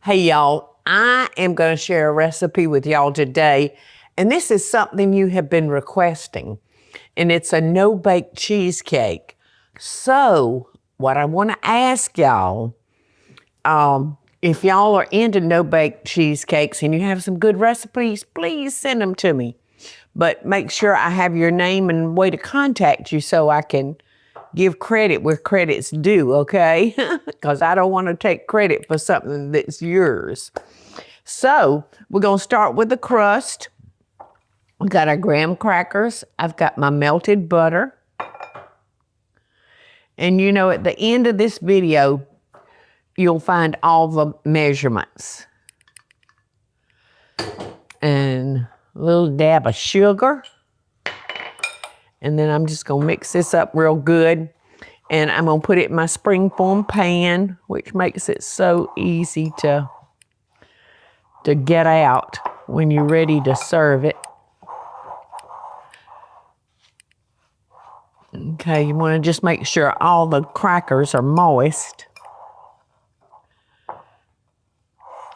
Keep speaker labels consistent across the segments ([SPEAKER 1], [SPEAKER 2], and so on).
[SPEAKER 1] Hey y'all, I am going to share a recipe with y'all today, and this is something you have been requesting, and it's a no-bake cheesecake. So what I want to ask y'all, if y'all are into no-bake cheesecakes and you have some good recipes, please send them to me. But make sure I have your name and way to contact you so I can give credit where credit's due, okay? Because I don't want to take credit for something that's yours. So we're going to start with the crust. We got our graham crackers. I've got my melted butter. And you know, at the end of this video, you'll find all the measurements. And a little dab of sugar. And then I'm just going to mix this up real good. And I'm going to put it in my springform pan, which makes it so easy to get out when you're ready to serve it. Okay, you want to just make sure all the crackers are moist.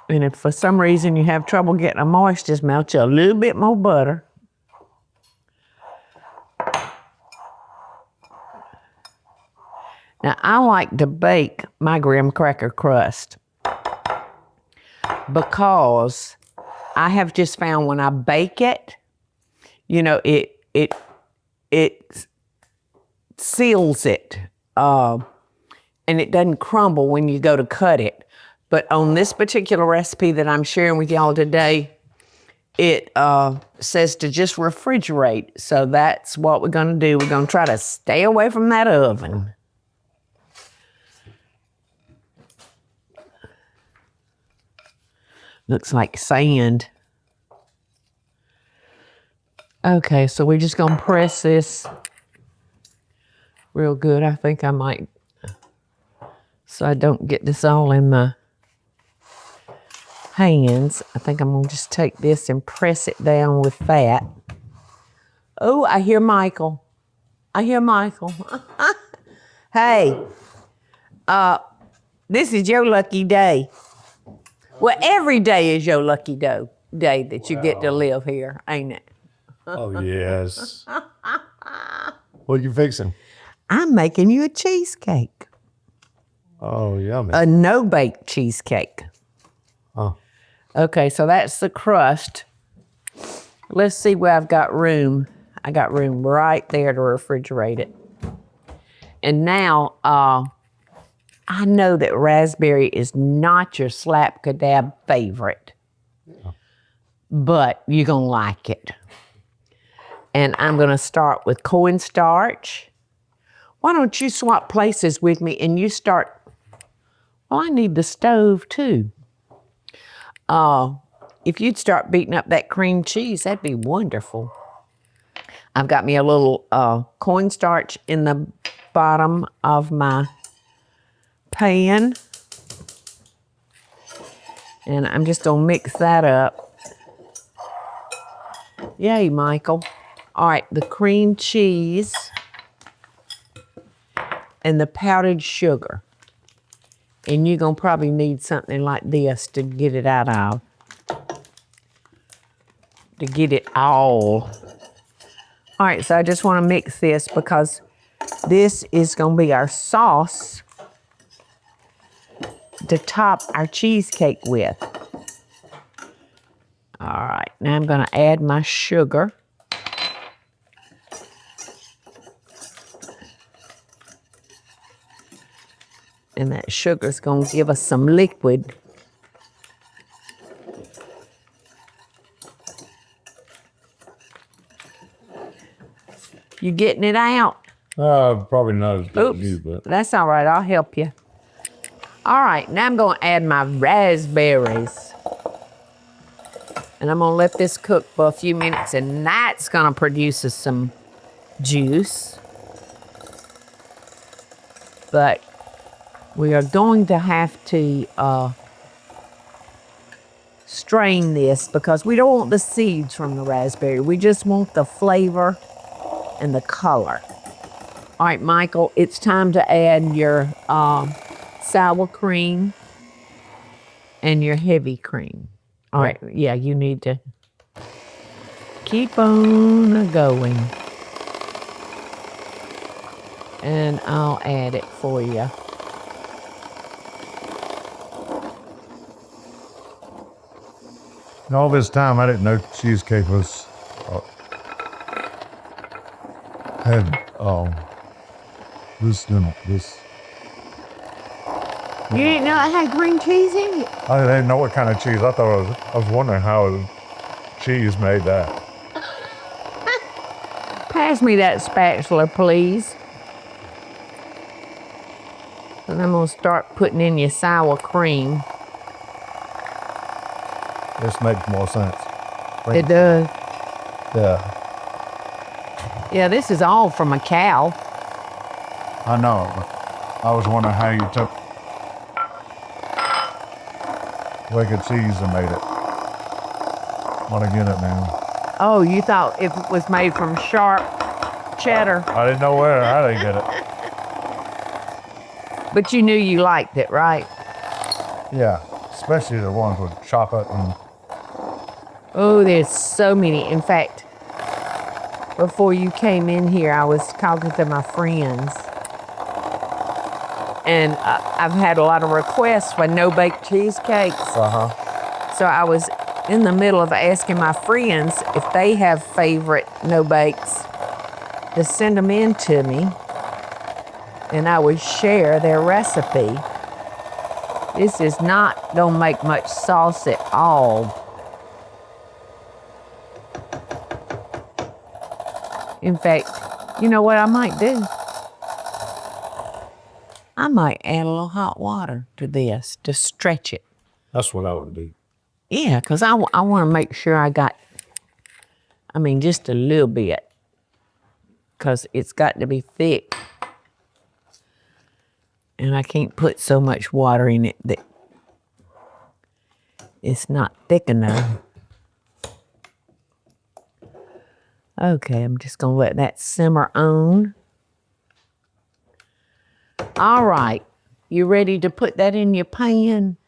[SPEAKER 1] And if for some reason you have trouble getting them moist, just melt you a little bit more butter. Now, I like to bake my graham cracker crust because I have just found when I bake it, you know, it seals it, and it doesn't crumble when you go to cut it. But on this particular recipe that I'm sharing with y'all today, it says to just refrigerate. So that's what we're gonna do. We're gonna try to stay away from that oven. Looks like sand. Okay, so we're just gonna press this real good. I think I might, so I don't get this all in my hands. I think I'm gonna just take this and press it down with that. Oh, I hear Michael. I hear Michael. Hey, this is your lucky day. Well, every day is your lucky day that you get to live here, ain't it?
[SPEAKER 2] Oh, yes. What are you fixing?
[SPEAKER 1] I'm making you a cheesecake.
[SPEAKER 2] Oh, yummy.
[SPEAKER 1] A no-bake cheesecake.
[SPEAKER 2] Oh.
[SPEAKER 1] Okay, so that's the crust. Let's see where I've got room. I got room right there to refrigerate it. And now, I know that raspberry is not your slap-ka-dab favorite, but you're gonna like it. And I'm gonna start with cornstarch. Why don't you swap places with me and you start, well, I need the stove too. If you'd start beating up that cream cheese, that'd be wonderful. I've got me a little cornstarch in the bottom of my pan. And I'm just gonna mix that up. Yay, Michael. All right, the cream cheese and the powdered sugar. And you're gonna probably need something like this to get it out of. To get it all. All right, so I just wanna mix this because this is gonna be our sauce to top our cheesecake with. All right, now I'm gonna add my sugar. And that sugar's gonna give us some liquid. You getting it out?
[SPEAKER 2] Probably not as good as you,
[SPEAKER 1] Oops,
[SPEAKER 2] but.
[SPEAKER 1] that's all right, I'll help you. All right, now I'm gonna add my raspberries. And I'm gonna let this cook for a few minutes, and that's gonna produce us some juice. But we are going to have to strain this because we don't want the seeds from the raspberry. We just want the flavor and the color. All right, Michael, it's time to add your sour cream. and your heavy cream. All right, yeah, you need to keep on going. And I'll add it for you.
[SPEAKER 2] And all this time, I didn't know cheesecake was had this.
[SPEAKER 1] You didn't know it had green cheese in it?
[SPEAKER 2] I didn't know what kind of cheese. I was wondering how cheese made that.
[SPEAKER 1] Pass me that spatula, please. And I'm gonna start putting in your sour cream.
[SPEAKER 2] This makes more sense.
[SPEAKER 1] It does.
[SPEAKER 2] Yeah.
[SPEAKER 1] Yeah, this is all from a cow.
[SPEAKER 2] I know. I was wondering how you took wicked cheese and made it. Want to get it now.
[SPEAKER 1] Oh, you thought if it was made from sharp cheddar.
[SPEAKER 2] I didn't know how they get it.
[SPEAKER 1] But you knew you liked it, right?
[SPEAKER 2] Yeah, especially the ones with chocolate and...
[SPEAKER 1] Oh, there's so many. In fact, before you came in here, I was talking to my friends. And I've had a lot of requests for no-bake cheesecakes.
[SPEAKER 2] Uh-huh.
[SPEAKER 1] So I was in the middle of asking my friends if they have favorite no-bakes to send them in to me. And I would share their recipe. This is not gonna make much sauce at all. In fact, you know what I might do? I might add a little hot water to this to stretch it.
[SPEAKER 2] That's what I would do.
[SPEAKER 1] Yeah, because I want to make sure I got, just a little bit. Because it's got to be thick. And I can't put so much water in it that it's not thick enough. Okay, I'm just going to let that simmer on. All right. You ready to put that in your pan?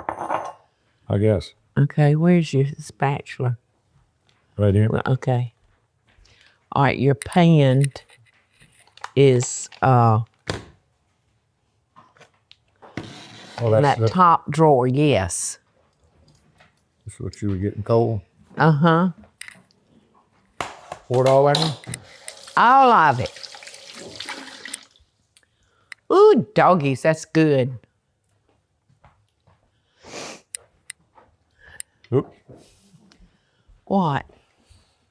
[SPEAKER 2] I guess.
[SPEAKER 1] Okay, where's your spatula?
[SPEAKER 2] Right here.
[SPEAKER 1] Well, okay. All right, your pan is in that top drawer, yes.
[SPEAKER 2] That's what you were getting cold?
[SPEAKER 1] Uh-huh.
[SPEAKER 2] Pour it all in?
[SPEAKER 1] All of it. Ooh, doggies, that's good.
[SPEAKER 2] Oop.
[SPEAKER 1] What?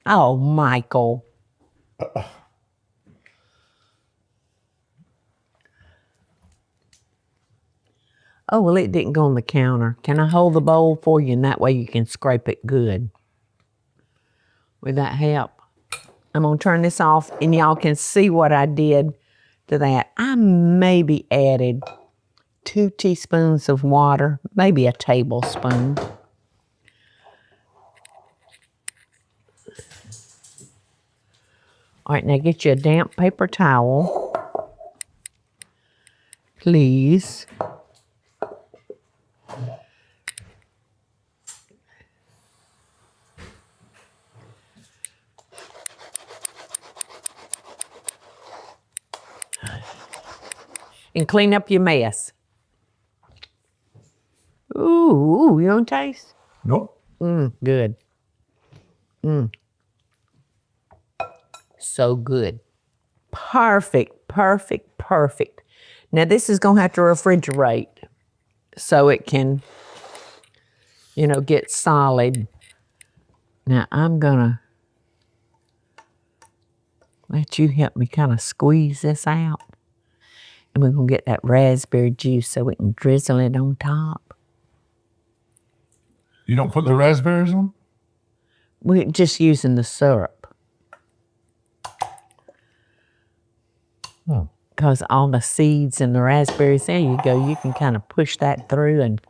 [SPEAKER 1] Oh, Michael. Oh, well, it didn't go on the counter. Can I hold the bowl for you, and that way you can scrape it good? Would that help? I'm going to turn this off, and y'all can see what I did to that. I maybe added 2 teaspoons of water, maybe a tablespoon. All right, now get you a damp paper towel, please. And clean up your mess. Ooh, you don't taste?
[SPEAKER 2] Nope.
[SPEAKER 1] Good. So good. Perfect, perfect, perfect. Now this is gonna have to refrigerate so it can, get solid. Now I'm gonna let you help me kind of squeeze this out. And we're going to get that raspberry juice so we can drizzle it on top.
[SPEAKER 2] You don't put the raspberries on?
[SPEAKER 1] We're just using the syrup. Because all the seeds and the raspberries, there you go. You can kind of push that through. And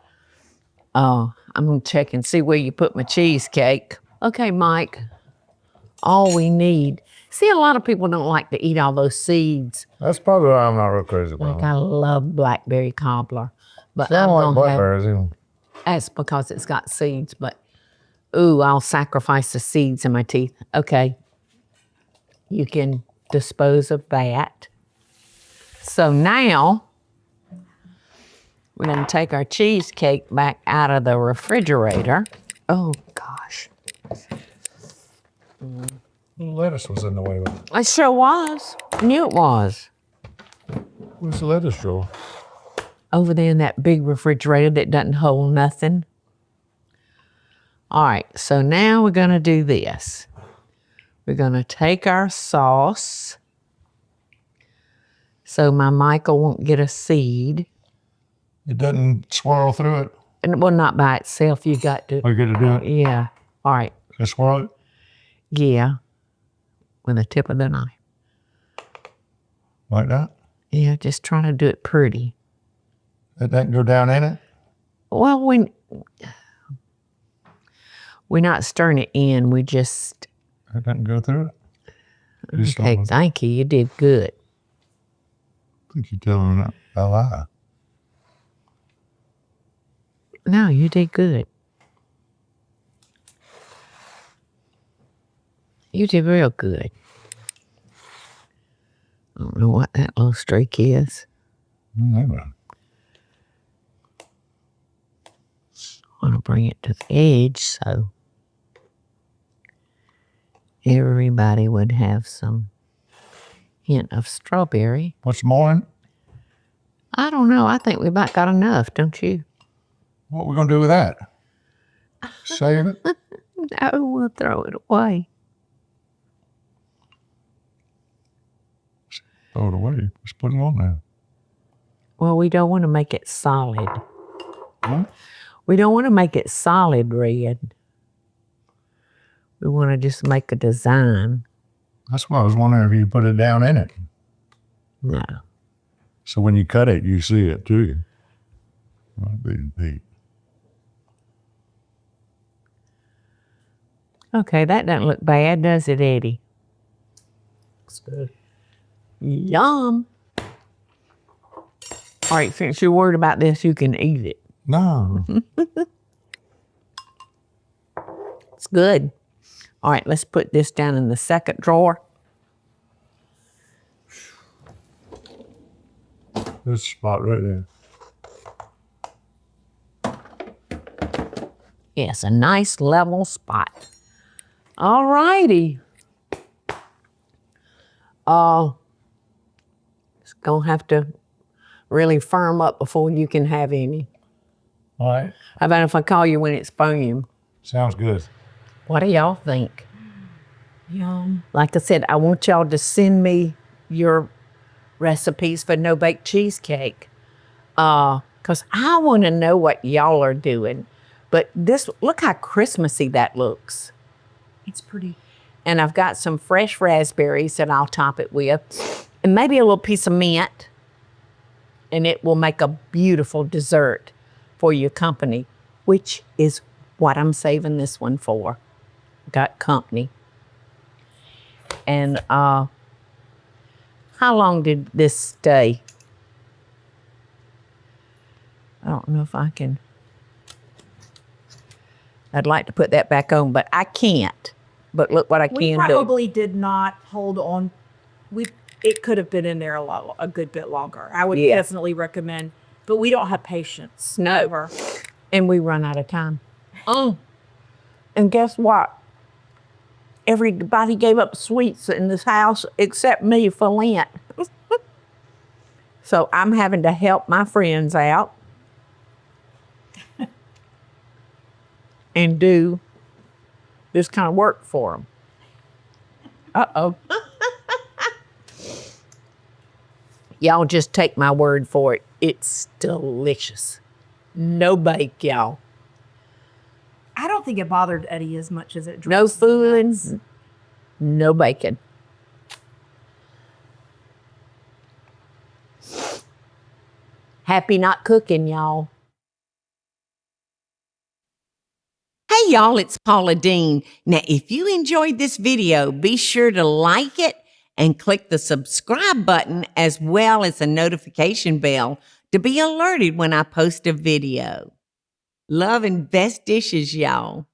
[SPEAKER 1] I'm going to check and see where you put my cheesecake. Okay, Mike. All we need. See, a lot of people don't like to eat all those seeds.
[SPEAKER 2] That's probably why I'm not real crazy about
[SPEAKER 1] Like, I love blackberry cobbler. But
[SPEAKER 2] I don't
[SPEAKER 1] I'm
[SPEAKER 2] like blackberries either.
[SPEAKER 1] That's because it's got seeds, but ooh, I'll sacrifice the seeds in my teeth. Okay. You can dispose of that. So now we're going to take our cheesecake back out of the refrigerator. Oh, gosh.
[SPEAKER 2] The lettuce was in the way with it.
[SPEAKER 1] It sure was. I knew it was.
[SPEAKER 2] Where's the lettuce drawer?
[SPEAKER 1] Over there in that big refrigerator that doesn't hold nothing. All right, so now we're going to do this. We're going to take our sauce so my Michael won't get a seed.
[SPEAKER 2] It doesn't swirl through it.
[SPEAKER 1] And well, not by itself. You got to.
[SPEAKER 2] Oh, you got to do it?
[SPEAKER 1] Yeah. All right.
[SPEAKER 2] Can I swirl it?
[SPEAKER 1] Yeah. With the tip of the knife.
[SPEAKER 2] Like that?
[SPEAKER 1] Yeah, just trying to do it pretty.
[SPEAKER 2] That doesn't go down in it?
[SPEAKER 1] Well, we're not stirring it in. We just.
[SPEAKER 2] That doesn't go through it?
[SPEAKER 1] Okay, thank you. You did good.
[SPEAKER 2] I think you're telling me a lie.
[SPEAKER 1] No, you did good. You did real good. I don't know what that little streak is.
[SPEAKER 2] Never.
[SPEAKER 1] I want to bring it to the edge so everybody would have some hint of strawberry.
[SPEAKER 2] What's more in?
[SPEAKER 1] I don't know. I think we about got enough, don't you?
[SPEAKER 2] What are we going to do with that? Save it?
[SPEAKER 1] No, we'll throw it away.
[SPEAKER 2] Throw it away. Just put it on there.
[SPEAKER 1] Well, we don't want to make it solid.
[SPEAKER 2] What?
[SPEAKER 1] We don't want to make it solid red. We want to just make a design.
[SPEAKER 2] That's why I was wondering if you put it down in it.
[SPEAKER 1] No.
[SPEAKER 2] So when you cut it, you see it too. Might be Pete.
[SPEAKER 1] Okay, that doesn't look bad, does it, Eddie?
[SPEAKER 2] Looks good.
[SPEAKER 1] Yum. All right, since you're worried about this, you can eat it.
[SPEAKER 2] No.
[SPEAKER 1] It's good. All right, let's put this down in the second drawer.
[SPEAKER 2] This spot right there.
[SPEAKER 1] Yes, a nice level spot. All righty. It's gonna have to really firm up before you can have any.
[SPEAKER 2] All right.
[SPEAKER 1] How about if I call you when it's firm?
[SPEAKER 2] Sounds good.
[SPEAKER 1] What do y'all think? Yum. Like I said, I want y'all to send me your recipes for no-bake cheesecake. Because I want to know what y'all are doing. But this, look how Christmassy that looks.
[SPEAKER 3] It's pretty.
[SPEAKER 1] And I've got some fresh raspberries that I'll top it with. And maybe a little piece of mint. And it will make a beautiful dessert for your company, which is what I'm saving this one for. Got company. And how long did this stay? I don't know if I can. I'd like to put that back on, but I can't. But look what I
[SPEAKER 3] We
[SPEAKER 1] can do.
[SPEAKER 3] probably did not hold on. It could have been in there a good bit longer. I would
[SPEAKER 1] Yeah.
[SPEAKER 3] definitely recommend, but we don't have patience.
[SPEAKER 1] No.
[SPEAKER 3] Ever.
[SPEAKER 1] And we run out of time. And guess what? Everybody gave up sweets in this house except me for Lent. So I'm having to help my friends out and do this kind of work for them. Uh-oh. Y'all just take my word for it. It's delicious. No bake, y'all.
[SPEAKER 3] I don't think it bothered Eddie as much as it drove
[SPEAKER 1] No
[SPEAKER 3] me
[SPEAKER 1] fooling,
[SPEAKER 3] nuts.
[SPEAKER 1] no bacon. Happy not cooking, y'all.
[SPEAKER 4] Hey y'all, it's Paula Deen. Now, if you enjoyed this video, be sure to like it and click the subscribe button as well as the notification bell to be alerted when I post a video. Love and best dishes, y'all.